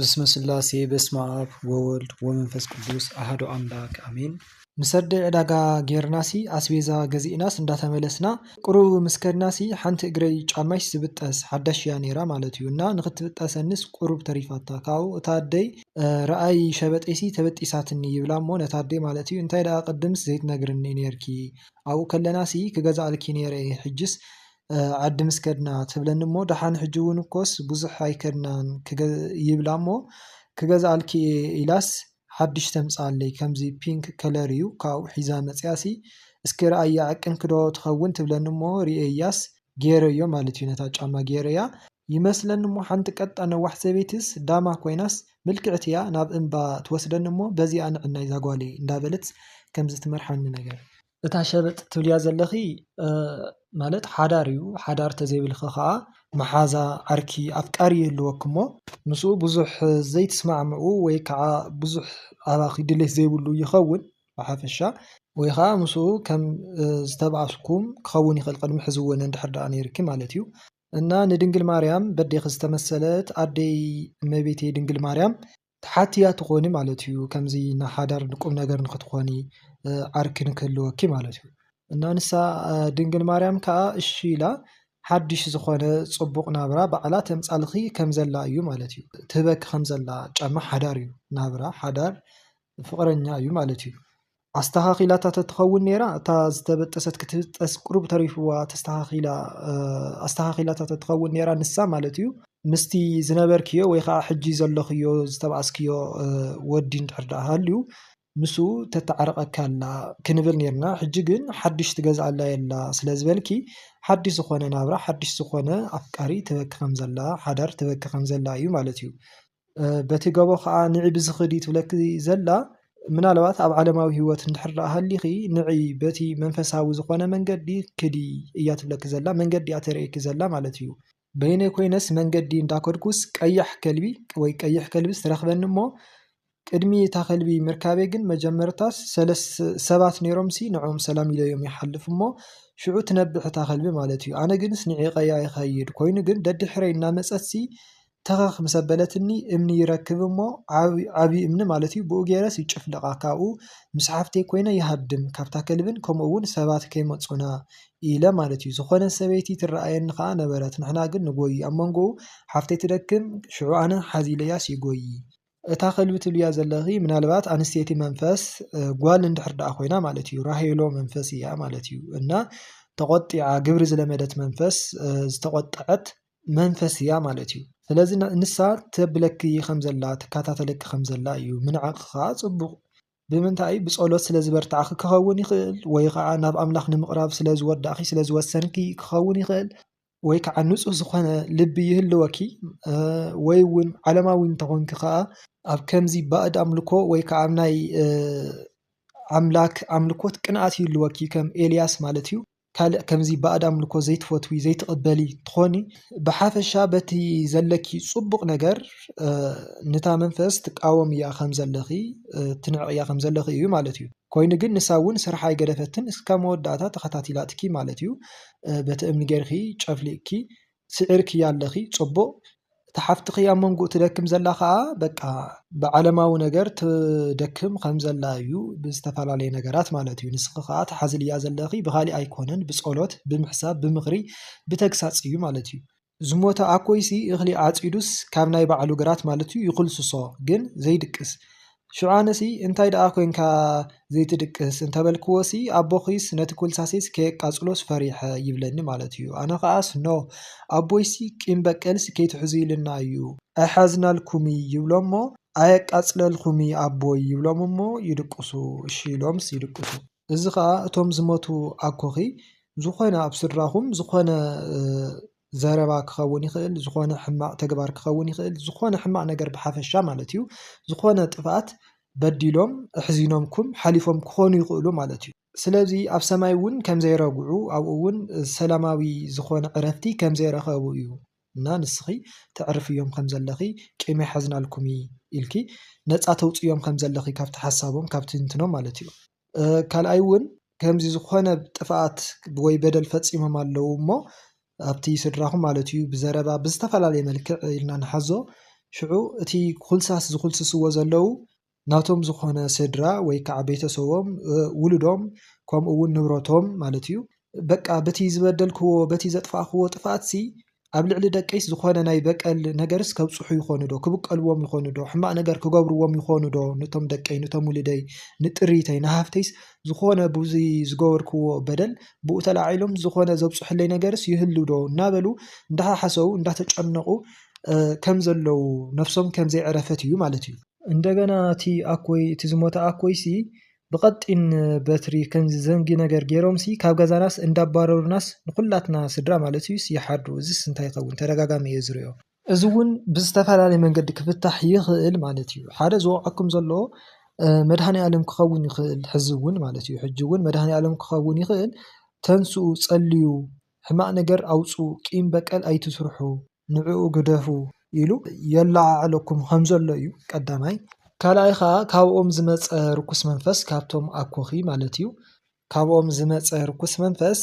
بسم الله بسم አብ ወወልድ ወመንፈስ ቅዱስ አሐዱ አምላክ አሜን። ምሰደ ዕዳጋ ጌርናሲ አስቤዛ ገዚእናስ እንዳተመለስና ቁሩብ ምስከድናሲ ሓንቲ እግረይ ጫማሽ ዝብጠስ ሓዳሽያ ነይራ ማለት እዩ እና ንኽትብጠሰንስ ቁሩብ ተሪፋታ ካብኡ እታ ኣደይ ረኣይ ሸበጠሲ ተበጢሳትኒ ይብላ እሞ ነታ ኣደይ ማለት እዩ እንታይ ደኣ ቅድምስ ዘይትነግርኒ ነርኪ ኣብኡ ከለናሲ ክገዛእልኪ ነይረ ሕጅስ ዓዲ ምስከድና ትብለኒ እሞ ደሓን ሕጂ እውን እኮስ ብዙሕ ኣይከድናን ይብላ እሞ ክገዛእልኪ ኢላስ ሓድሽ ተምፃለይ ከምዚ ፒንክ ከለር እዩ ካብኡ ሒዛ መፅያሲ እስኪ ረኣያ ዕቅንክዶ ትኸውን ትብለኒ እሞ ሪአያስ ገይረዮ ማለት እዩ ነታ ጫማ ገይረያ ይመስለኒ እሞ ሓንቲ ቀጣ ነዋሕ ሰበይትስ ዳማ ኮይናስ ምልክዕት እያ ናብ እምባ ትወስደኒ እሞ በዚኣ ንዕናይ ዛጓሌ እንዳበለት ከምዚ ትመርሓኒ ነገር እታ ሸበጥ ትብልያ ዘለኺ ማለት ሓዳር እዩ ሓዳር ተዘይብልኺ ከዓ መሓዛ ዓርኪ ኣፍቃሪ ይህልወክ እሞ ምስኡ ብዙሕ ዘይትስማዕምዑ ወይ ከዓ ብዙሕ ኣባኺ ድሌት ዘይብሉ ይኸውን ብሓፈሻ ወይ ከዓ ምስኡ ከም ዝተባኣስኩም ክኸውን ይኽእል ቅድሚ ሕዚ እውን እንድሕር ደኣ ነይርኪ ማለት እዩ እና ንድንግል ማርያም በዴኺ ዝተመሰለት ኣደይ እመቤቴ ድንግል ማርያም ተሓትያ ትኾኒ ማለት እዩ ከምዚ ንሓዳር ንቁም ነገር ንኽትኾኒ ዓርኪ ንክህልወኪ ማለት እዩ እና ንሳ ድንግል ማርያም ከዓ እሺ ኢላ ሓድሽ ዝኾነ ፅቡቕ ናብራ ባዕላ ተምፃልኺ ከም ዘላ እዩ ማለት እዩ ትህበኪ ከም ዘላ ጫማ ሓዳር እዩ ናብራ ሓዳር ፍቕረኛ እዩ ማለት እዩ ኣስተኻኺላታ ተትኸውን ነይራ እታ ዝተበጠሰት ክትብጠስ ቁሩብ ተሪፍዋ ተስተኻኺላ ኣስተኻኺላታ ተትኸውን ነይራ ንሳ ማለት እዩ ምስቲ ዝነበርክዮ ወይ ከዓ ሕጂ ዘለኽዮ ዝተባኣስክዮ ወዲ እንድሕር ደኣ ሃልዩ ምስኡ ተተዓረቐካ ኣላ ክንብል ነርና ሕጂ ግን ሓድሽ ትገዝኣላ የላ ስለ ዝበልኪ ሓድሽ ዝኾነ ናብራ ሓድሽ ዝኾነ ኣፍቃሪ ትበኪ ከም ዘላ ሓዳር ትበኪ ከም ዘላ እዩ ማለት እዩ በቲ ገቦ ከዓ ንዒ ብዝኽዲ ትብለኪ ዘላ ምናልባት ኣብ ዓለማዊ ህይወት እንድሕር ደኣ ሃሊኺ ንዒ በቲ መንፈሳዊ ዝኾነ መንገዲ ክዲ እያ ትብለኪ ዘላ መንገዲ እያ ተርእየኪ ዘላ ማለት እዩ በይነይ ኮይነስ መንገዲ እንዳከድኩስ ቀያሕ ከልቢ ወይ ቀይሕ ከልቢስ ትረኽበኒ እሞ ቅድሚ እታ ከልቢ ምርካበይ ግን መጀመርታስ ሰባት ነይሮምሲ ንዖም ሰላም ኢለዮም ይሓልፍ እሞ ሽዑ ትነብሕ እታ ከልቢ ማለት እዩ ኣነ ግንስ ንዒቐያ ይኸይድ ኮይኑ ግን ደድሕረይ እናመፀትሲ ተኸኽ ምስ ኣበለትኒ እምኒ ይረክብ እሞ ዓብዪ እምኒ ማለት እዩ ብኡ ገይረስ ይጭፍልቓ ካብኡ ምስ ሓፍተይ ኮይነ ይሃድም ካብታ ከልብን ከምኡ እውን ሰባት ከይመፁና ኢለ ማለት እዩ ዝኾነ ሰበይቲ ትረኣየኒ ከዓ ነበረት ንሕና ግን ንጎይ ኣብ መንጎኡ ሓፍተይ ትደክም ሽዑ ኣነ ሓዚለያስ ይጎይ እታ ከልቢ ትብልያ ዘለኺ ምናልባት ኣንስተይቲ መንፈስ ጓል እንድሕር ደኣ ኮይና ማለት እዩ ራሄሎ መንፈስ እያ ማለት እዩ እና ተቆጢዓ ግብሪ ዝለመደት መንፈስ ዝተቆጠዐት መንፈስ እያ ማለት እዩ ስለዚ ንሳ ተብለኪ ከም ዘላ ትከታተለኪ ከም ዘላ እዩ ምንዓቕ ከዓ ፅቡቕ ብምንታይ ብፀሎት ስለ ዝበርትዓኺ ክኸውን ይኽእል ወይ ከዓ ናብ ኣምላኽ ንምቕራብ ስለ ዝወዳእኺ ስለ ዝወሰንኪ ክኸውን ይኽእል ወይ ከዓ ንፁህ ዝኾነ ልቢ ይህልወኪ ወይ እውን ዓለማዊ እንተኾንኪ ከዓ ኣብ ከምዚ ባእድ ኣምልኮ ወይ ከዓ ኣብ ናይ ኣምላክ ኣምልኮት ቅንኣት ይህልወኪ ከም ኤልያስ ማለት እዩ ካልእ ከምዚ ባእድ ኣምልኮ ዘይትፈትዊ ዘይትቕበሊ ትኾኒ ብሓፈሻ በቲ ዘለኪ ፅቡቕ ነገር ንታ መንፈስ ትቃወም እያ ከም ዘለኺ ትንዕቕ እያ ከም ዘለኺ እዩ ማለት እዩ ኮይኑ ግን ንሳ እውን ስርሓ ኣይገደፈትን እስካብ መወዳእታ ተኸታቲላትኪ ማለት እዩ በቲ እምኒ ጌርኺ ጨፍሊቕኪ ስዒርኪ ኣለኺ ፅቡቕ ተሓፍትኺ ኣብ መንጎኡ ትደክም ዘላ ከዓ በቃ ብዓለማዊ ነገር ትደክም ከም ዘላ እዩ ብዝተፈላለየ ነገራት ማለት እዩ ንስኺ ከዓ ተሓዝልያ ዘለኺ ብኻሊእ ኣይኮነን ብፀሎት ብምሕሳብ ብምኽሪ ብተግሳፅ እዩ ማለት እዩ ዝሞተ ኣኮይሲ እኽሊ ዓፂዱስ ካብ ናይ ባዕሉ ግራት ማለት እዩ ይኹልስሶ ግን ዘይድቅስ ሽዑኣነሲ እንታይ ደኣ ኮንካ ዘይትድቅስ እንተበልክዎሲ ኣቦኺስ ነቲ ኩልሳሴስ ከየቃፅሎስ ፈሪሐ ይብለኒ ማለት እዩ ኣነ ከዓስ ኖ ኣቦይሲ ቂም በቀልሲ ከይትሕዙ ኢልና እዩ ኣይሓዝናልኩሚ ይብሎም እሞ ኣየቃፅለልኩሚ ኣቦይ ይብሎም እሞ ይድቅሱ እሺ ኢሎምስ ይድቅሱ እዚ ከዓ እቶም ዝሞቱ ኣኮኺ ዝኾነ ኣብ ስድራኹም ዝኾነ ዘረባ ክኸውን ይኽእል ዝኾነ ሕማቕ ተግባር ክኸውን ይኽእል ዝኾነ ሕማቕ ነገር ብሓፈሻ ማለት እዩ ዝኾነ ጥፍኣት በዲሎም ኣሕዚኖምኩም ሓሊፎም ክኾኑ ይኽእሉ ማለት እዩ ስለዚ ኣብ ሰማይ እውን ከም ዘይረግዑ ኣብኡ እውን ሰላማዊ ዝኾነ ዕረፍቲ ከም ዘይረኸቡ እዩ እና ንስኺ ተዕርፍ እዮም ከም ዘለኺ ቂም ኣይሓዝናልኩሚ ኢልኪ ነፃ ተውፅዮም ከም ዘለኺ ካብቲ ሓሳቦም ካብቲ እንትኖም ማለት እዩ ካልኣይ እውን ከምዚ ዝኾነ ጥፍኣት ወይ በደል ፈፂሞም ኣለዉ እሞ ኣብቲ ስድራኹም ማለት እዩ ብዘረባ ብዝተፈላለየ መልክዕ ኢልና ንሓዞ ሽዑ እቲ ኩልሳስ ዝኩልስስዎ ዘለው ናቶም ዝኾነ ስድራ ወይ ከዓ ቤተሰቦም ውሉዶም ከምኡ እውን ንብረቶም ማለት እዩ በቃ በቲ ዝበደልክዎ በቲ ዘጥፋእክዎ ጥፍኣትሲ ኣብ ልዕሊ ደቀይስ ዝኾነ ናይ በቀል ነገርስ ከብፅሑ ይኾኑ ዶ ክብቀልዎም ይኾኑ ዶ ሕማቅ ነገር ክገብርዎም ይኾኑ ዶ ነቶም ደቀይ ነቶም ውልደይ ንጥሪተይ ንሃፍተይስ ዝኾነ ብዙ ዝገበርክዎ በደል ብኡ ተላዒሎም ዝኾነ ዘብፅሕለይ ነገርስ ይህሉ ዶ እናበሉ እንዳሓሰቡ እንዳተጨነቁ ከም ዘለው ነፍሶም ከም ዘይዕረፈት እዩ ማለት እዩ እንደገና እቲ ኣኮይ እቲ ዝሞተ ኣኮይሲ ብቐጢን በትሪ ከም ዘንጊ ነገር ገይሮምሲ ካብ ገዛናስ እንዳባረሩናስ ንኩላትና ስድራ ማለት እዩ ይሓዱ እዚስ እንታይ ይኸውን ተደጋጋሚ እየ ዝሪኦ እዚ እውን ብዝተፈላለየ መንገዲ ክፍታሕ ይኽእል ማለት እዩ ሓደ ዝወቀኩም ዘሎ መድሃኒ ዓለም ክኸውን ይኽእል ሕዚ እውን ማለት እዩ ሕጂ እውን መድሃኒ ዓለም ክኸውን ይኽእል ተንስኡ ጸልዩ ሕማቅ ነገር ኣውፁ ቂም በቀል ኣይትስርሑ ንዕኡ ግደፉ ኢሉ የላዓለኩም ከም ዘሎ እዩ ቀዳማይ ካልኣይ ከዓ ካብኦም ዝመፀ ርኩስ መንፈስ ካብቶም ኣኮኺ ማለት እዩ ካብኦም ዝመፀ ርኩስ መንፈስ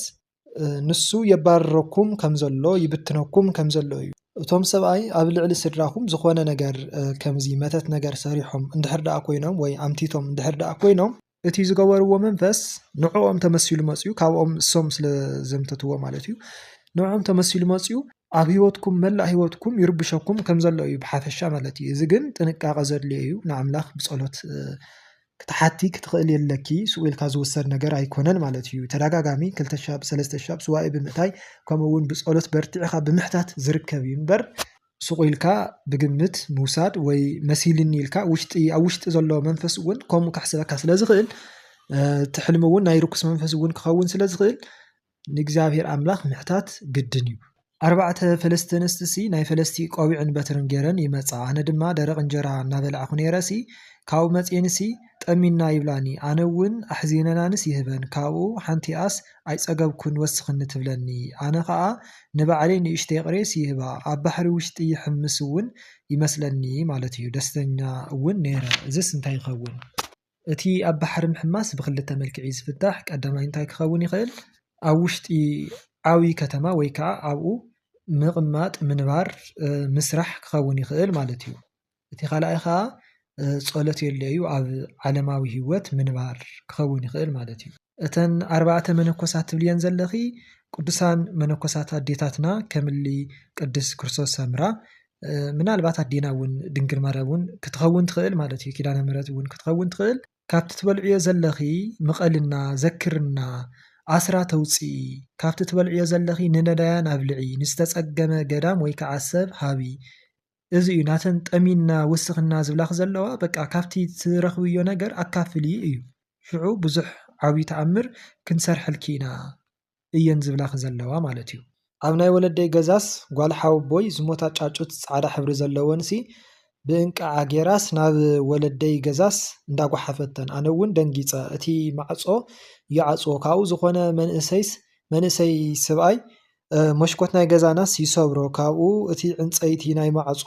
ንሱ የባረረኩም ከም ዘሎ ይብትነኩም ከም ዘሎ እዩ እቶም ሰብኣይ ኣብ ልዕሊ ስድራኩም ዝኾነ ነገር ከምዚ መተት ነገር ሰሪሖም እንድሕር ደኣ ኮይኖም ወይ ኣምቲቶም እንድሕር ደኣ ኮይኖም እቲ ዝገበርዎ መንፈስ ንዕኦም ተመሲሉ መፅዩ ካብኦም እሶም ስለ ዘምተትዎ ማለት እዩ ንዕኦም ተመሲሉ መፅዩ ኣብ ህይወትኩም መላእ ህይወትኩም ይርብሸኩም ከም ዘሎ እዩ ብሓፈሻ ማለት እዩ እዚ ግን ጥንቃቐ ዘድልዮ እዩ ንኣምላኽ ብጸሎት ክትሓቲ ክትኽእል የለኪ ስኡልካ ዝውሰድ ነገር ኣይኮነን ማለት እዩ ተደጋጋሚ 2 ሻብ 3 ሻብ ስዋኢ ብምእታይ ከምኡ እውን ብጸሎት በርቲዕኻ ብምሕታት ዝርከብ እዩ እምበር ስኡልካ ብግምት ምውሳድ ወይ መሲልኒ ኢልካ ኣብ ውሽጢ ዘሎ መንፈስ እውን ከምኡ ካሕስበካ ስለ ዝኽእል ትሕልም እውን ናይ ርኩስ መንፈስ እውን ክኸውን ስለ ዝኽእል ንእግዚኣብሔር ኣምላኽ ምሕታት ግድን እዩ ኣርባዕተ ፈለስቲ ኣንስትሲ ናይ ፈለስቲ ቆቢዕን በትርን ገይረን ይመፃ ኣነ ድማ ደረቕ እንጀራ እናበልዓኹ ነይረሲ ካብኡ መፅንሲ ጠሚና ይብላኒ ኣነ እውን ኣሕዚነናንስ ይህበን ካብኡ ሓንቲኣስ ኣይፀገብኩን ወስኽኒ ትብለኒ ኣነ ከዓ ንባዕለይ ንእሽተይ ቅሬስ ይህባ ኣብ ባሕሪ ውሽጢ ይሕምስ እውን ይመስለኒ ማለት እዩ ደስተኛ እውን ነይረ እዚስ እንታይ ይኸውን እቲ ኣብ ባሕሪ ምሕማስ ብክልተ መልክዕ ዝፍታሕ ቀዳማይ እንታይ ክኸውን ይኽእል ኣብ ውሽጢ ዓብይ ከተማ ወይ ከዓ ኣብኡ ምቕማጥ ምንባር ምስራሕ ክኸውን ይኽእል ማለት እዩ እቲ ካልኣይ ከዓ ጸሎት የድልዮ ኣብ ዓለማዊ ህይወት ምንባር ክኸውን ይኽእል ማለት እዩ እተን ኣርባዕተ መነኮሳት ትብልየን ዘለኺ ቅዱሳን መነኮሳት ኣዴታትና ከምሊ ቅድስ ክርስቶስ ሰምራ ምናልባት ኣዴና እውን ድንግል ማርያም እውን ክትኸውን ትኽእል ማለት እዩ ኪዳነ ምሕረት እውን ክትኸውን ትኽእል ካብቲ ትበልዕዮ ዘለኺ ምቐልና ዘክርና ኣስራ ተውፅኢ ካብቲ ትበልዕዮ ዘለኺ ንነዳያን ኣብልዒ ንዝተጸገመ ገዳም ወይ ከዓ ሰብ ሃቢ እዚ እዩ ናተን ጠሚና ውስኽና ዝብላኽ ዘለዋ በቃ ካብቲ ትረኽብዮ ነገር ኣካፍሊ እዩ ሽዑ ብዙሕ ዓብይ ተኣምር ክንሰርሐልኪ ኢና እየን ዝብላኽ ዘለዋ ማለት እዩ ኣብ ናይ ወለደይ ገዛስ ጓልሓው ቦይ ዝሞታ ጫጩት ጻዕዳ ሕብሪ ዘለወንሲ ብእንቃዓ ጌራስ ናብ ወለደይ ገዛስ እንዳጓሓፈተን ኣነ እውን ደንጊፀ እቲ ማዕጾ ይዓጽዎ ካብኡ ዝኾነ መንእሰይ ሰብኣይ መሽኮት ናይ ገዛናስ ይሰብሮ ካብኡ እቲ ዕንፀይቲ ናይ ማዕጾ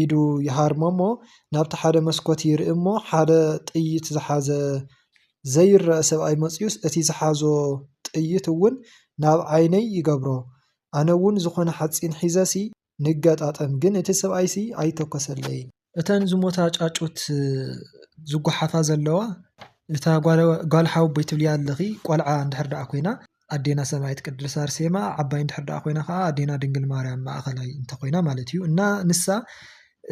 ኢዱ ይሃርሞሞ ናብቲ ሓደ መስኮት ይርኢ እሞ ሓደ ጥይት ዝሓዘ ዘይረአ ሰብኣይ መፅዩስ እቲ ዝሓዞ ጥይት እውን ናብ ዓይነይ ይገብሮ ኣነ እውን ዝኾነ ሓፂን ሒዘሲ ንገጣጠም ግን እቲ ሰብኣይሲ ኣይተኮሰለይ እተን ዝሞታ ጫጩት ዝጓሓፋ ዘለዋ እታ ጓልሓው ቦይ ትብልያ ኣለኺ ቆልዓ እንድሕር ደኣ ኮይና ኣዴና ሰማይት ቅድስት ኣርሴማ ዓባይ እንድሕር ደኣ ኮይና ከዓ ኣዴና ድንግል ማርያም ማእኸላይ እንተኮይና ማለት እዩ እና ንሳ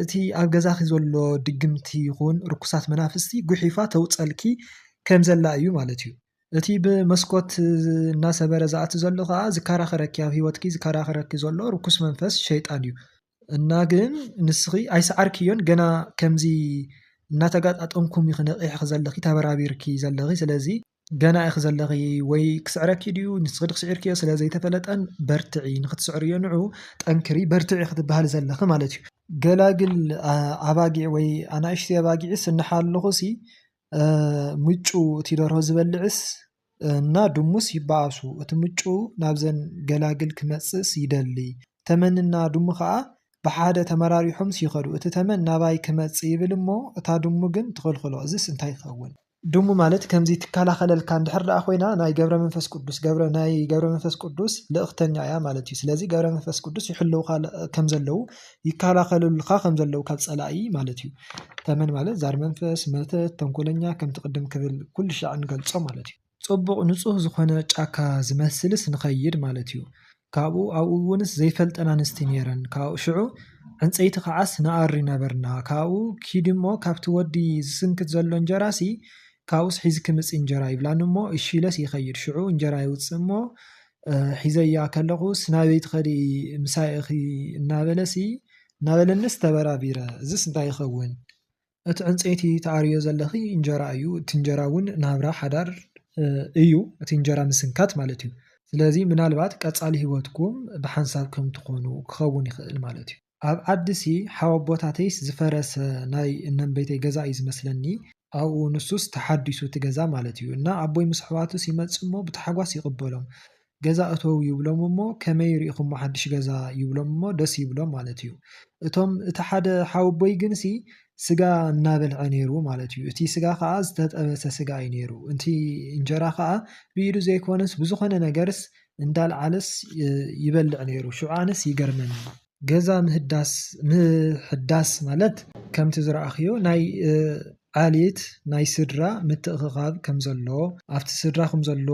እቲ ኣብ ገዛኺ ዘሎ ድግምቲ ይኹን ርኩሳት መናፍስቲ ጉሒፋ ተውፀልኪ ከም ዘላ እዩ ማለት እዩ እቲ ብመስኮት እናሰበረ ዝኣቱ ዘሎ ከዓ ዝከራኸረኪ ኣብ ሂወትኪ ዝከራኸረኪ ዘሎ ርኩስ መንፈስ ሸይጣን እዩ እና ግን ንስኺ ኣይሰዓርክዮን ገና ከምዚ እናተጋጣጠምኩም ይኽነቕሕ ዘለኺ ተበራቢርኪ ዘለኺ ስለዚ ገና ኢኽ ዘለኺ ወይ ክስዕረኪ ድዩ ንስኺ ክስዕርክዮ ስለ ዘይተፈለጠን በርትዒ ንኽትስዕርዮ ንዑ ጠንክሪ በርትዒ ክትበሃል ዘለኺ ማለት እዩ ገላግል ኣባጊዕ ወይ ኣናእሽተይ ኣባጊዕስ እናሓለኹሲ ምጩ እቲ ደርሆ ዝበልዕስ እና ድሙስ ይበኣሱ እቲ ምጩ ናብዘን ገላግል ክመፅስ ይደሊ ተመንና ድሙ ከዓ ብሓደ ተመራሪሖም ይኸዱ እቲ ተመን ናባይ ክመጽ ይብል እሞ እታ ድሙ ግን ትኽልክሎ እዚስ እንታይ ይኸውን ድሙ ማለት ከምዚ ትከላኸለልካ እንድሕር ደኣ ኮይና ናይ ገብረ መንፈስ ቅዱስ ገብረ መንፈስ ቅዱስ ልእኽተኛ እያ ማለት እዩ። ስለዚ ገብረ መንፈስ ቅዱስ ይሕልውካ ከም ዘለው ይከላኸሉልካ ከም ዘለው ካብ ፀላኢ ማለት እዩ። ተመን ማለት ዛር መንፈስ መተት ተንኮለኛ ከምቲ ቅድም ክብል ኩሉ ሻዕ ንገልፆ ማለት እዩ። ፅቡቕ ንፁህ ዝኾነ ጫካ ዝመስልስ ንኸይድ ማለት እዩ። ካብኡ ኣብኡ እውንስ ዘይፈልጠና ኣንስቲ ነይረን ካብኡ ሽዑ ዕንፀይቲ ከዓስ ንኣሪ ነበርና ካብኡ ኪድ እሞ ካብቲ ወዲ ዝስንክት ዘሎ እንጀራሲ ካብኡስ ሒዚ ክምፅእ እንጀራ ይብላኒ እሞ እሺ ኢለስ ይኸይድ ሽዑ እንጀራ ይውፅእ እሞ ሒዘያ ከለኹስ ናበይ ትኸዲ ምሳይ እኺ እናበለሲ እናበለንስ ተበራቢረ እዝስ እንታይ ይኸውን እቲ ዕንፀይቲ ተኣርዮ ዘለኺ እንጀራ እዩ እቲ እንጀራ እውን ናብራ ሓዳር እዩ እቲ እንጀራ ምስንካት ማለት እዩ። ስለዚ ምናልባት ቀጻሊ ህይወትኩም ብሓንሳብ ከም ትኾኑ ክኸውን ይኽእል ማለት እዩ። ኣብ ዓዲሲ ሓወቦታተይስ ዝፈረሰ ናይ እነንበይተይ ገዛ እዩ ዝመስለኒ ኣብኡ ንሱስ ተሓዲሱ እቲ ገዛ ማለት እዩ እና ኣቦይ ምስ ኣሕዋቱስ ይመጽእ እሞ ብታሓጓስ ይቕበሎም ገዛ እተው ይብሎም እሞ ከመይ ርኢኹም ሓድሽ ገዛ ይብሎም እሞ ደስ ይብሎም ማለት እዩ። እቶም እቲ ሓደ ሓወቦይ ግንሲ ስጋ እናበልዐ ነይሩ ማለት እዩ። እቲ ስጋ ከዓ ዝተጠበሰ ስጋ እዩ ነይሩ እቲ እንጀራ ከዓ ብኢዱ ዘይኮነስ ብዝኾነ ነገርስ እንዳልዓለስ ይበልዕ ነይሩ ሽዑ ኣነስ ይገርመኒ። ገዛ ምሕዳስ ማለት ከምቲ ዝረኣኽዮ ናይ ዓሌት ናይ ስድራ ምትእኽኻብ ከም ዘሎ ኣብቲ ስድራኹም ዘሎ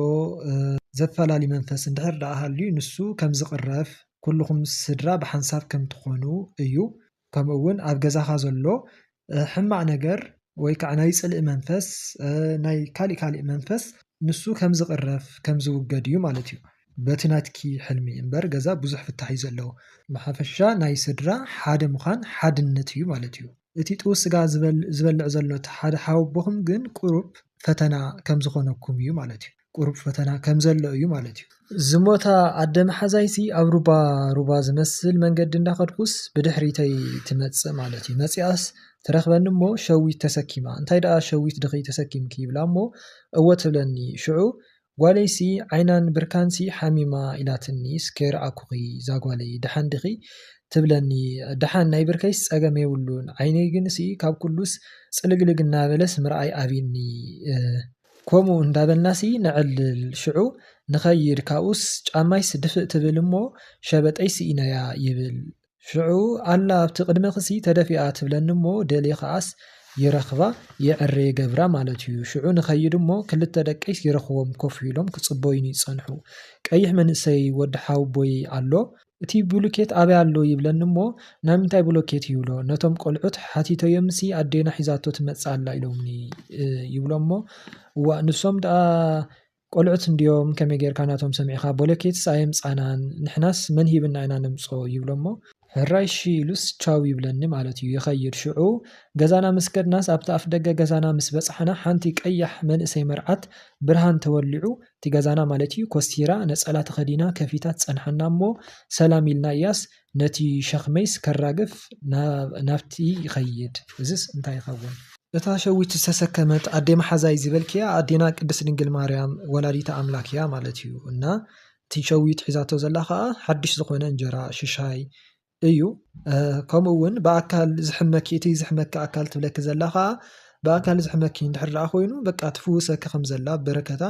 ዘፈላሊ መንፈስ እንድሕር ደኣ ሃልዩ ንሱ ከም ዝቕረፍ ኩልኹም ስድራ ብሓንሳብ ከም ትኾኑ እዩ። ከምኡ እውን ኣብ ገዛኻ ዘሎ ሕማቕ ነገር ወይ ከዓ ናይ ጽልኢ መንፈስ ናይ ካሊእ መንፈስ ንሱ ከም ዝቕረፍ ከም ዝውገድ እዩ ማለት እዩ። በቲ ናትኪ ሕልሚ እምበር ገዛ ብዙሕ ፍታሕ እዩ ዘለዎ ብሓፈሻ ናይ ስድራ ሓደ ምዃን ሓድነት እዩ ማለት እዩ። እቲ ጥውስ ስጋ ዝበልዕ ዘሎ እቲ ሓደ ሓወቦኹም ግን ቁሩብ ፈተና ከም ዝኾነኩም እዩ ማለት እዩ። ቁሩብ ፈተና ከም ዘሎ እዩ ማለት እዩ። ዝሞታ ኣደ መሓዛይሲ ኣብ ሩባ ዝመስል መንገዲ እንዳኸድኩስ ብድሕሪተይ ትመጽእ ማለት እዩ። መጺኣስ ትረኽበኒ እሞ ሸዊት ተሰኪማ እንታይ ደኣ ሸዊት ድኺ ተሰኪምኪ ይብላ እሞ እወ ትብለኒ ሽዑ ጓለይሲ ዓይናን ብርካንሲ ሓሚማ ኢላትኒ ስከይረኣኩኺ እዛ ጓለይ ድሓን ድኺ ትብለኒ ድሓን ናይ ብርከይስ ፀገም የብሉን ዓይነይ ግንሲ ካብ ኩሉስ ፅልግልግ እናበለስ ምርኣይ ኣብኒ ከምኡ እንዳበልናሲ ንዕልል ሽዑ ንኸይድ ካብኡስ ጫማይስ ድፍእ ትብል እሞ ሸበጠይሲ ኢነያ ይብል ሽዑ ኣላ ኣብቲ ቅድመ ኽሲ ተደፊኣ ትብለኒ እሞ ደልየ ከዓስ ይረኽባ የዕረ ገብራ ማለት እዩ። ሽዑ ንኸይድ እሞ ክልተ ደቀይስ ይረኽቦም ኮፍ ኢሎም ክጽበዩኒ ይጸንሑ ቀይሕ መንእሰይ ወዲ ሓውቦይ ኣሎ እቲ ብሉኬት ኣበይ ኣሎ ይብለኒ እሞ ናይ ምንታይ ብሉኬት ይብሎ ነቶም ቆልዑት ሓቲቶዮምሲ ኣዴና ሒዛቶ ትመጽእ ኣላ ኢሎምኒ ይብሎም እሞ እዋ ንሶም ደኣ ቆልዑት እንድዮም ከመይ ጌርካ ናቶም ሰሚዕኻ ብሉኬትስ ኣየምጻናን ንሕናስ መን ሂብና ኢና ነምጾ ይብሎ እሞ ሕራይሺ ኢሉስ ቻው ይብለኒ ማለት እዩ። ይኸይድ ሽዑ ገዛና ምስ ከድናስ ኣብቲ ኣፍ ደገ ገዛና ምስ በጽሕና ሓንቲ ቀያሕ መንእሰይ መርዓት ብርሃን ተወሊዑ እቲ ገዛና ማለት እዩ ኮስቲራ ነጸላ ተኸዲና ከፊታት ጸንሐና እሞ ሰላም ኢልና እያስ ነቲ ሸኽመይስ ከራግፍ ናብቲ ይኸይድ እዝስ እንታይ ይኸውን? እታ ሸዊት ዝተሰከመት ኣዴ መሓዛይ ዝበልክያ ኣዴና ቅድስት ድንግል ማርያም ወላዲተ ኣምላክ እያ ማለት እዩ እና እቲ ሸዊት ሒዛቶ ዘላ ከዓ ሓድሽ ዝኾነ እንጀራ ሽሻይ እዩ። ከምኡ እውን ብኣካል ዝሕመኪ እቲ ዝሕመኪ ኣካል ትብለኪ ዘላ ከዓ ብኣካል ዝሕመኪ እንድሕር ደኣ ኮይኑ በቃ ትፍውሰኪ ከም ዘላ በረከታ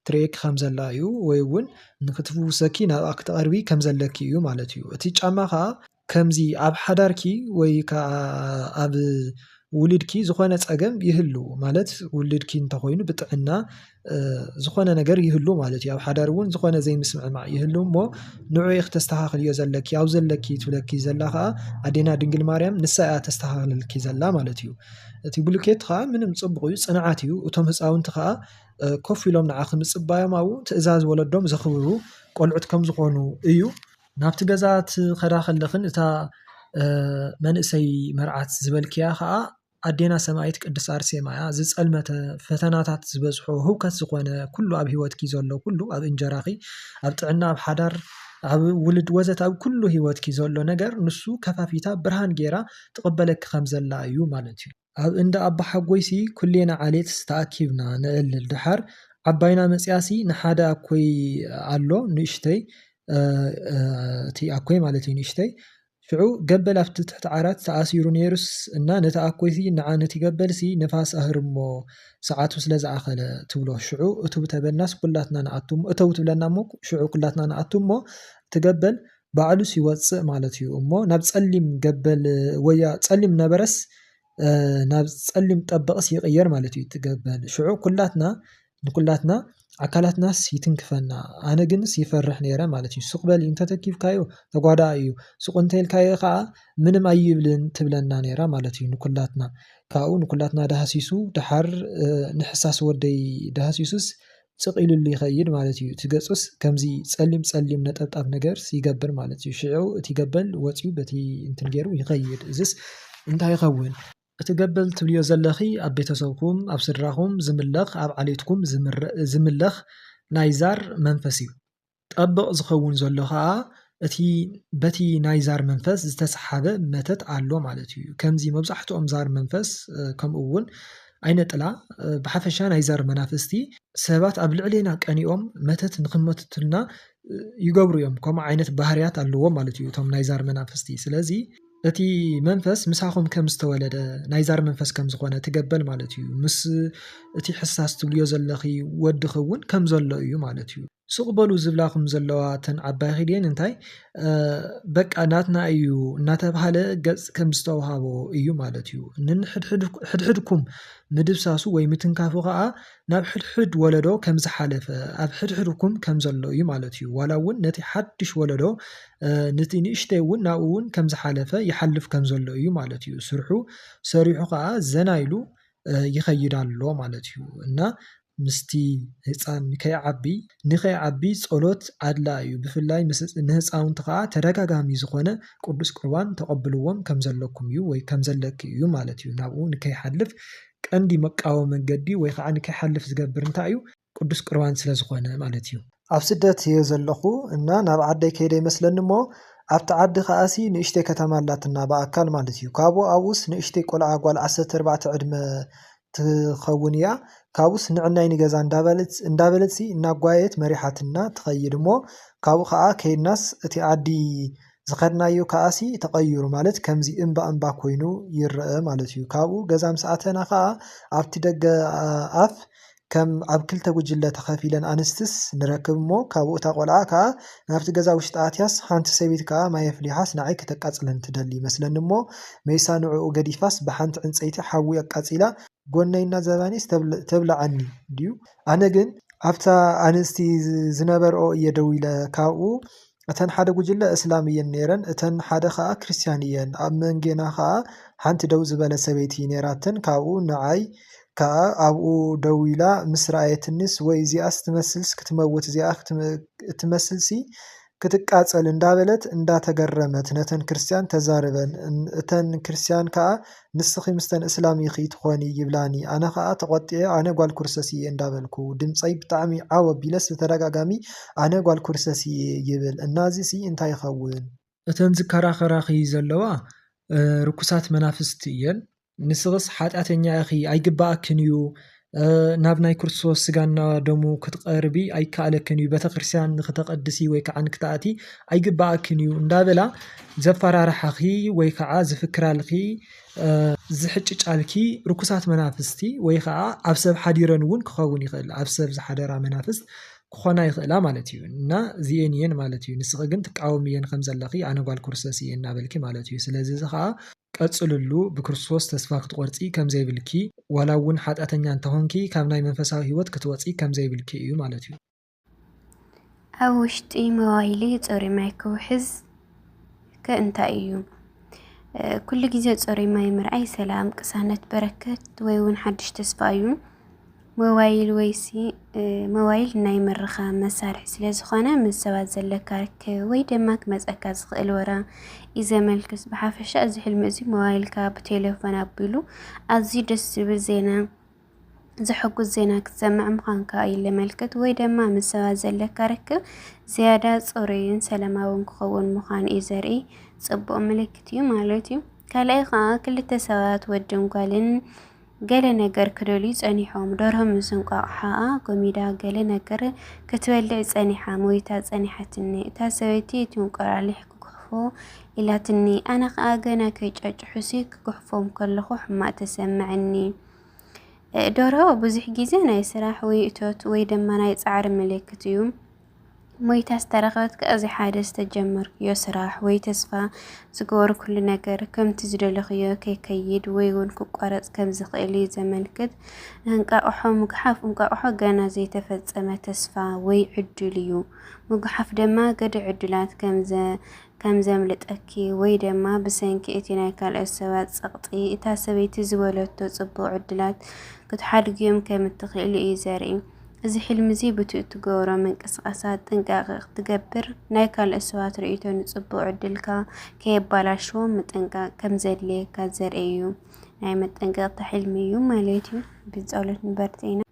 ትርእየኪ ከም ዘላ እዩ ወይ እውን ንክትፍውሰኪ ናብኣ ክትቐርቢ ከም ዘለኪ እዩ ማለት እዩ። እቲ ጫማ ከዓ ከምዚ ኣብ ሓዳርኪ ወይ ከዓ ኣብ ውልድኪ ዝኾነ ፀገም ይህሉ ማለት ውልድኪ እንተኾይኑ ብጥዕና ዝኾነ ነገር ይህሉ ማለት እዩ። ኣብ ሓዳር እውን ዝኾነ ዘይምስምዕማዕ ይህሉ እሞ ንዑይ ክተስተኻኽልዮ ዘለኪ ኣብ ዘለኪ ትብለኪ ዘላ ከዓ ኣዴና ድንግል ማርያም ንሳ እያ ተስተኻኽለልኪ ዘላ ማለት እዩ። እቲ ብሉኬት ከዓ ምንም ጽቡቕ እዩ ጽንዓት እዩ። እቶም ህፃውንቲ ከዓ ኮፍ ኢሎም ንዓኺ ምጽባዮም ኣብኡ ትእዛዝ ወለዶም ዘኽብሩ ቆልዑት ከም ዝኾኑ እዩ። ናብቲ ገዛ ትኸዳ ከለኽን እታ መንእሰይ መርዓት ዝበልክያ ከዓ ኣዴና ሰማይት ቅድስት ኣርሴማ እያ ዝጸልመተ ፈተናታት ዝበዝሖ ህውከት ዝኾነ ኩሉ ኣብ ሂወትኪ ዘሎ ኩሉ ኣብ እንጀራኺ ኣብ ጥዕና ኣብ ሓዳር ኣብ ውልድ ወዘት ኣብ ኩሉ ሂወትኪ ዘሎ ነገር ንሱ ከፋፊታ ብርሃን ጌራ ትቕበለኪ ከም ዘላ እዩ ማለት እዩ። ኣብ እንዳ ኣባ ሓጎይሲ ኩሌና ዓሌት ተኣኪብና ንዕልል ድሓር ዓባይና መጽያሲ ንሓደ ኣኮይ ኣሎ ንእሽተይ እቲ ኣኮይ ማለት እዩ ንእሽተይ شعو قبل أفتت تحت عرات تأثير نيرس إن نتأكويثي نعانتي قبل سي نفاس أهرمو ساعات وسلز عخلة تبلو شعو أتو تبناس كلاتنا نعتم أتو تبلنا موك شعو كلاتنا نعتمو تقبل بعلو سيواتس مالتيو أمو نابس ألم قبل ويا تسلم نبرس نابس ألم طبقس يغير مالتيو تقبل شعو كلاتنا عكالات ناس يتنكفنا أنا جنس يفرح نيرا مالتي سوق بالي أنت تكيف كايو تقعد أيو سوق أنتيل كايو خا من ما يبلن تبلنا نيرا مالتي نكلاتنا دهسيسو دحر نحساس ودي دهسيسوس تقيل اللي خير مالتي تقصص كمزي تسلم نتطاب نجر يقبل مالتي شعو تقبل وتيو بتي انتنجرو يغير إزس انت يخون تقبل تبليو زلخي أب بيتسوكم أب سراهم زملخ أب عليتكم زملخ نايزار منفسيو طبق زخون زلخا أتي بتي نايزار منفس استسحابة متت علو مالتيو كمزي مبزحتو أمزار منفس كم أول أين طلع بحفشا نايزار منافستي سبات قبل علينا كأنيوم متت نقمتلنا يقبروا يوم كما عينت بحريات علو مالتيو توم نايزار منافستي سلازي أتي منفس مساخم كم استولد نايزار منفس كم زخونة تقبل مالتيو مس أتي حساس تبليو زلخي ودخون كم زلقيو مالتيو سقبلو زبلاخم زلواتن عباخيدين انتاي بك ناتنا ايو ناتا بحالة قز كم استوهابو ايو مالتيو نن حدكم مدبساسو ويمتنكافو غاا ناب حد ولدو كم زحالف اب حدكم كم زلو ايو مالتيو ولاون نتي حدش ولدو نتي نشتاون ناوون كم زحالف يحلف كم زلو ايو مالتيو سريحو غاا زنايلو يخيدالو مالتيو እና ምስቲ ህፃን ንከይ ዓቢ ጸሎት አድላ እዩ ብፍላይ ንህፃውንቲ ከዓ ተደጋጋሚ ዝኾነ ቅዱስ ቁርባን ተቀብልዎም ከም ዘለኩም እዩ ወይ ከም ዘለክ እዩ ማለት እዩ ናብኡ ንከይሓልፍ ቀንዲ መቃወም መንገዲ ወይ ከዓ ንከይሓልፍ ዝገብር እንታይ እዩ ቅዱስ ቁርባን ስለ ዝኾነ ማለት እዩ ኣብ ስደት እየ ዘለኹ እና ናብ ዓደይ ከይደ ይመስለኒ እሞ ኣብቲ ዓዲ ከኣሲ ንእሽተይ ከተማ ኣላትና ብኣካል ማለት እዩ ካብኡ ኣብኡስ ንእሽተይ ቆልዓ ጓል 14 ዕድመ تخون يا كابوس نعناي نجازان اندابلت سي ناقوايت مريحاتنا تخيل مو كابو خاء كي الناس اتي عادي زخدنا يو كاسي تغير مالت كمزي انبا كوينو يرأى مالت يو كابو جزام ساعتنا خاء عبتي دق اف كم عبكل توجلة تخافيلا انستس نركب مو كابو تقول عاكا نفت جزا وشتاتياس حانت سيبيت كا ما يفليحاس نعيك تقاتلن تدلي مثلا مو ميسانعو قديفاس بحانت عنصيتي حاوي قاتيلا قلنا زبانيس تبلعني ديو أنا جن أفتا أنستي زنبر أو يدوي لكاو أتن حدا جل إسلاميا نيران أتن حدا خا كريستيانيا أمن جنا خا حنت دوز بلا سبيتي نيراتن كاو نعاي كا أبو دويلا مسرعية النس ويزي أستمثلس كتموت زي تمثلسي كتقاصل እንዳበለት እንዳተገረመት ነተን ክርስቲያን ተዛርበን እተን ክርስቲያን ከ ንስኺ ምስተን እስላሚ ኺት ኾኒ ይብላኒ ኣነ ከ ተቆጥየ ኣነ ጓል ኩርሰሲ እንዳበልኩ ድምፀይ ብጣዕሚ ዓወቢለስ ተደጋጋሚ ኣነ ጓል ኩርሰሲ ይብል እናዚ ሲ እንታይ ይኸውን እተን ዝከራኸራኺ ዘለዋ ርኩሳት መናፍስት እየን ንስኽስ ሓጢአተኛ እኺ ኣይግባእክን እዩ ናብ ናይ ክርስቶስ ስጋና ደሙ ክትቀርቢ ኣይከኣለክን እዩ ቤተክርስቲያን ንክተቀድሲ ወይ ከዓ ንክትኣቲ ኣይግባእክን እዩ እንዳበላ ዘፈራርሓኺ ወይ ከዓ ዝፍክራልኺ ዝሕጭጫልኪ ርኩሳት መናፍስቲ ወይ ከዓ ኣብ ሰብ ሓዲረን እውን ክኸውን ይኽእል ኣብ ሰብ ዝሓደራ መናፍስት ክኾና ይኽእላ ማለት እዩ እና እዚአን እየን ማለት እዩ ንስኺ ግን ትቃወም እየን ከም ዘለኺ ኣነ ጓል ክርስቶስ እየ እናበልኪ ማለት እዩ ስለዚ ከዓ ቀጽልሉ ብክርስቶስ ተስፋ ክትቆርጺ ከም ዘይብልኪ ወላውን ሓጣተኛ እንተኾንኪ ካብ ናይ መንፈሳዊ ህይወት ክትወጺ ከም ዘይብልኪ እዩ ማለት እዩ ኣብ ውሽጢ ሞባይል ጾሪ ማይ ክውሕዝ ከእንታይ እዩ ኩሉ ግዜ ጾሪ ማይ ምርኣይ ሰላም ቅሳነት በረከት ወይ እውን ሓድሽ ተስፋ እዩ ሞባይል ወይሲ ሞባይል ናይ መረኻ መሳርሒ ስለ ዝኾነ ምስ ሰባት ዘለካ ወይ ድማ ክመፀካ ዝኽእል ወራ ይዘመልክስ ብሓፈሻ እዚ ሕልሚ እዚ ሞባይልካ ብቴሌፎን ኣቢሉ ኣዝዩ ደስ ዝብል ዜና زحقو زينك تسمع مخانكا إلا ملكت ويدما من سوا زلك ركب زيادة صورين سلامون كخون مخان إزري صبو ملكتي مالتي كالإخا كل التسوات ودم قالن قال نجر كروليز أني حوم دورهم مسنقع حاء قميدا قال نجر كتولع أني حامويتاز أني حتني تاسويتي تنقر عليه كحفو إلا تني أنا أجنا كيجاج حسيك كحفهم كل خوح ما تسمعني دورو بزح جيزنا يسرح ويتوت ويدمنا يتعر ملكتيوم مويتا استرغت كأزي حادث تجمر يو سراح ويتسفى زقور كل نجر كم تزرل غيو كي كيد ويون كقارص كم زقلي زمن كد هنقاحو مقحف مقاحو غانا زي تفصمه تسفى ويعدليو مقحف دما قد عدلات كم زملتأكي وي دما بسنكي اتنا كالأسوات سقطي اتا سبيت زولتو صبو عدلات قد حد يوم كم التخيلي زارين እዚ حلم زي بتو تجورا من قصقصات تنقاق تقبر نايكا الأسوات رئيتو نصبو عدلكا كي بلاشو متنقاق كم زلي كازر ايو ناي متنقاق تحلميو ماليتيو بزولت نبرتينا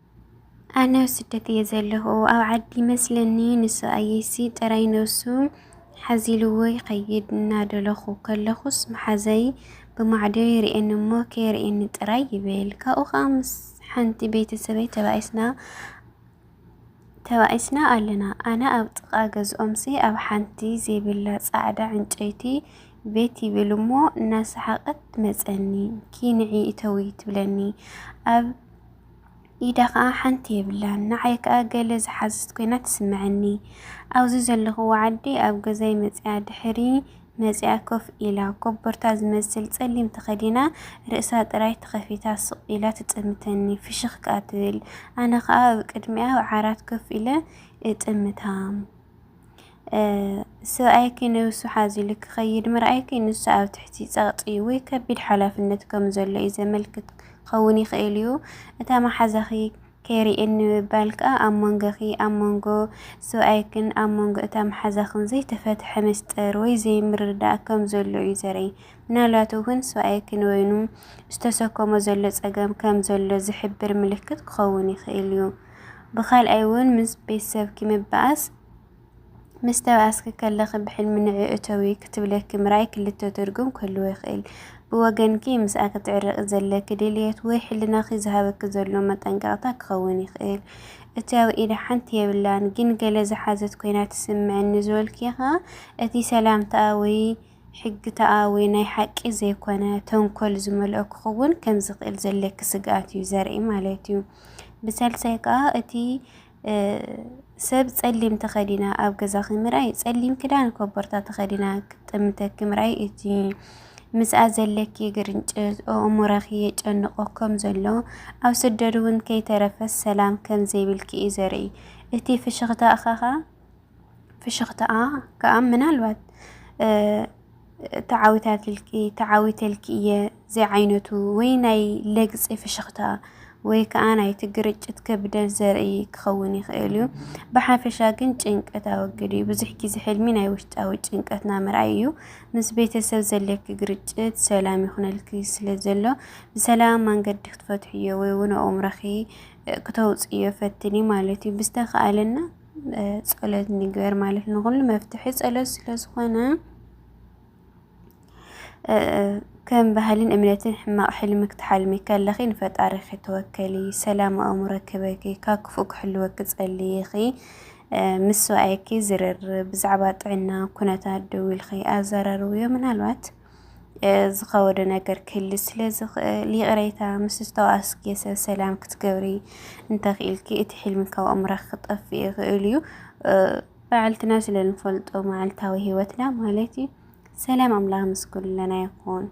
أنا وستتي يزلهو أو عدي مثلني نسو أيسي تراينوسو حزيلوي قيدنا دلخو كلخص محزي بمعدي رئين موكي رئين تراي بيلكا أو خامس حنتي بيت السبي تبعيسنا ألنا أنا أبتقى جز أمسي أو حنتي زي بالله صعدة عنجيتي بيتي بلمو ناس حقت مزأني كينعي تويت بلني أب إذا حنتي بالله نعيك أجلز حاسس كنا تسمعني أو زوج اللي هو عدي أبقى زي مزعد حري مزعكف إلى كبرت زمسل تسلم تخدينا رأسات رايت خفيتا إلى تتمتني في شخ قاتل أنا خاب قدمها وعارات كف إلى تتمتها سؤالك نوسو حازي لك خير مرأيك نوسو أو تحتي تغطي ويكبير حلاف النتكم زل إذا ملكت خوني خيليو أتام حزخي كيري إنه بالك أمونغخي أمونغو سؤالكن أمونغ أتام حزخن زي تفتح مستر ويزي مردا كم زلو يزري نالاتوهن سؤالكن وينو استسكو زلو أقام كم زلو زحبر ملكت خوني خيليو بخال أيون مس بيساب كي مباس مستواسك كلخ بحلم نعي أتوي كتب لك مرايك اللي تترجم كله يخيل بوجن كي مساك تعرق زلك دليت ويحل ناخي ذهبك زلو ما تنقطعك خوني خيل أتاوي إلى حنتي بالله جن جلز حازت كينات تسمع النزول كيها أتي سلام تاوي حق تاوي ناي حق زي كنا تنكل زملك خون كم زقل زلك سقاتي وزرعي مالتيو بسلسيقا أتي سب تسلم تخدينا أو جزاخ مراي تسلم كدان كبرتا تخدينا تمتك مراي إتي مسأ زلك يقرنج أو مرخي جنقكم زلو أو سدرون كي ترف السلام كم زي بالكي زري إتي في شغطاء أخاها في شغطاء كأم من الوقت تعاوتات الكي زي عينتو ويناي لقص في شغطاء ويكأنا يتجرج تكبدل زرعي كخوني خيليو بحافشا كنت إنك أتوقدي بزحكي زحل مين عيوشت أو إنك أتنامر عيو نسبيت سوزلك جرجت سلام يخون الكيس لزلو بسلام ما نقد فتحيه ويونا أمرخي كتوز إيه فتني مالتي بستخالنا سألتني غير مالتي نقول مفتحي سألت كان بهالين أمنيتين حما حلمك تحلمي كان لخين فتاريخي توكلي سلام أمرك بكي كاكفوك حلوك تسألي خي مسوا أيكي زرر بزعبات عنا كنت هدوي الخي أزرر ويوم من هالوقت زخور نجر كل سلزخ لي قريتها مسستو أسكي سلام كتقوري انت خيلكي اتحلمك وأمرك خطفي غيليو فعلت ناس للفلط ومعلتها وهيوتنا مالتي سلام الله مسكول لنا يكون